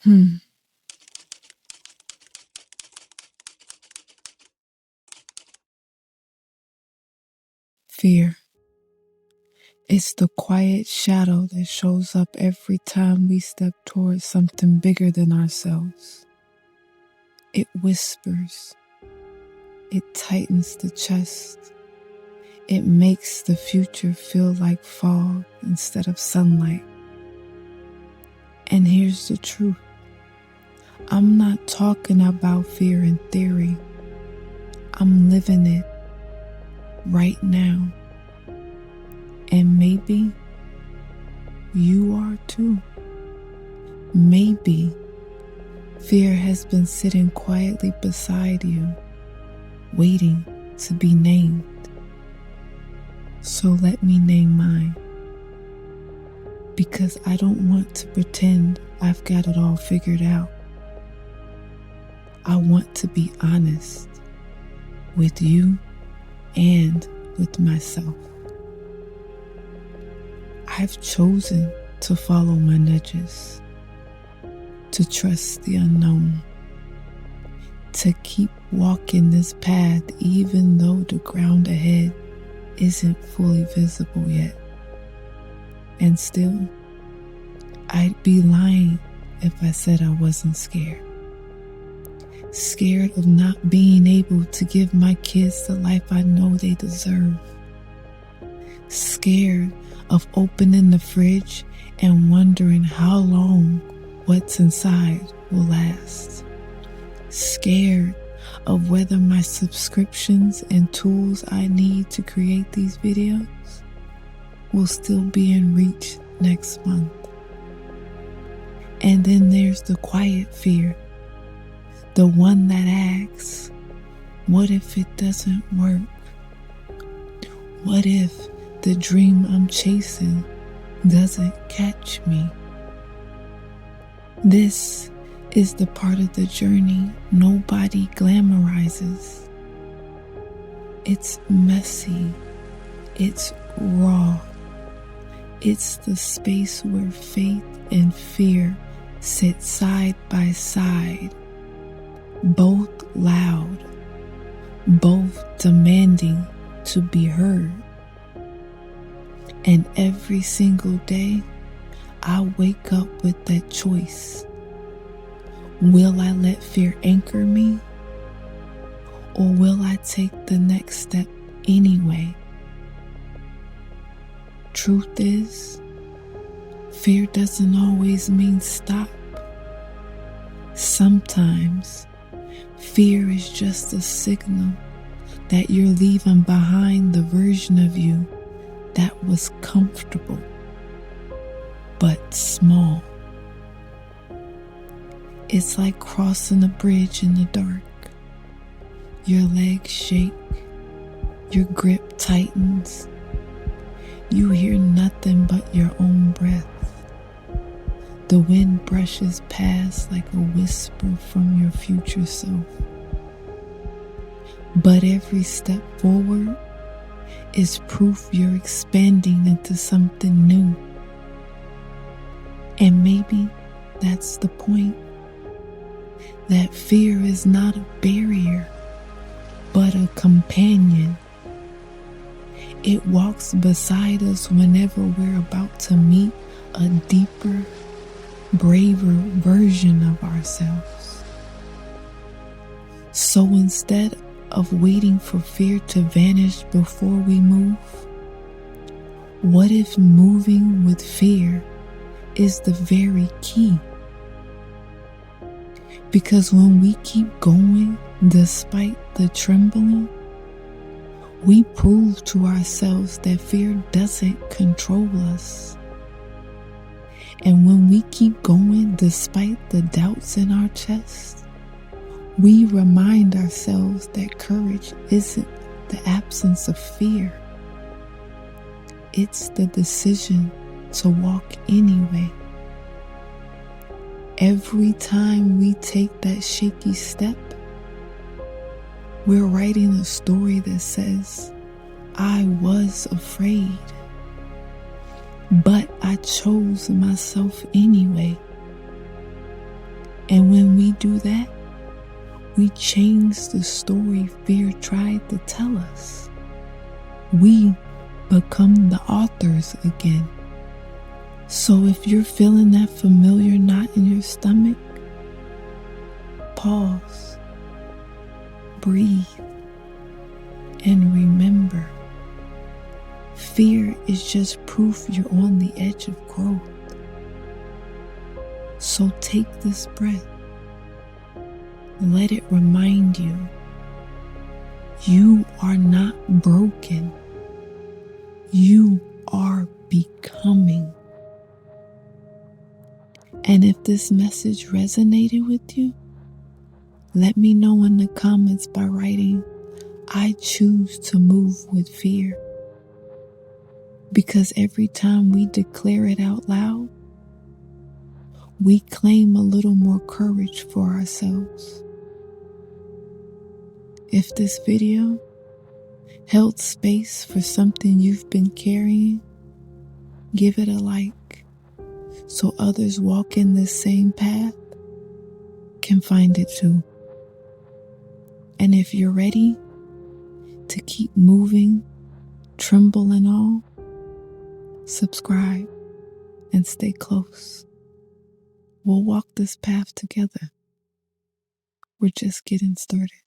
Hmm. Fear. It's the quiet shadow that shows up every time we step towards something bigger than ourselves. It whispers. It tightens the chest. It makes the future feel like fog instead of sunlight. And here's the truth. I'm not talking about fear in theory. I'm living it right now. And maybe you are too. Maybe fear has been sitting quietly beside you, waiting to be named. So let me name mine. Because I don't want to pretend I've got it all figured out. I want to be honest with you and with myself. I've chosen to follow my nudges, to trust the unknown, to keep walking this path even though the ground ahead isn't fully visible yet. And still, I'd be lying if I said I wasn't scared. Scared of not being able to give my kids the life I know they deserve. Scared of opening the fridge and wondering how long what's inside will last. Scared of whether my subscriptions and tools I need to create these videos will still be in reach next month. And then there's the quiet fear, the one that asks, what if it doesn't work? What if the dream I'm chasing doesn't catch me? This is the part of the journey nobody glamorizes. It's messy. It's raw. It's the space where faith and fear sit side by side, both loud, both demanding to be heard. And every single day, I wake up with that choice. Will I let fear anchor me? Or will I take the next step anyway? Truth is, fear doesn't always mean stop. Sometimes, fear is just a signal that you're leaving behind the version of you that was comfortable, but small. It's like crossing a bridge in the dark. Your legs shake, your grip tightens. You hear nothing but your own breath. The wind brushes past like a whisper from your future self. But every step forward is proof you're expanding into something new. And maybe that's the point. That fear is not a barrier, but a companion. It walks beside us whenever we're about to meet a deeper, braver version of ourselves. So instead of waiting for fear to vanish before we move, what if moving with fear is the very key? Because when we keep going despite the trembling, we prove to ourselves that fear doesn't control us. And when we keep going despite the doubts in our chest, we remind ourselves that courage isn't the absence of fear. It's the decision to walk anyway. Every time we take that shaky step, we're writing a story that says, I was afraid, but I chose myself anyway. And when we do that, we change the story fear tried to tell us. We become the authors again. So if you're feeling that familiar knot in your stomach, pause, breathe, and remember, fear is just proof you're on the edge of growth. So take this breath. Let it remind you, you are not broken. You are becoming. And if this message resonated with you, let me know in the comments by writing, I choose to move with fear. Because every time we declare it out loud, we claim a little more courage for ourselves. If this video held space for something you've been carrying, give it a like so others walking this same path can find it too. And if you're ready to keep moving, tremble and all, subscribe and stay close. We'll walk this path together. We're just getting started.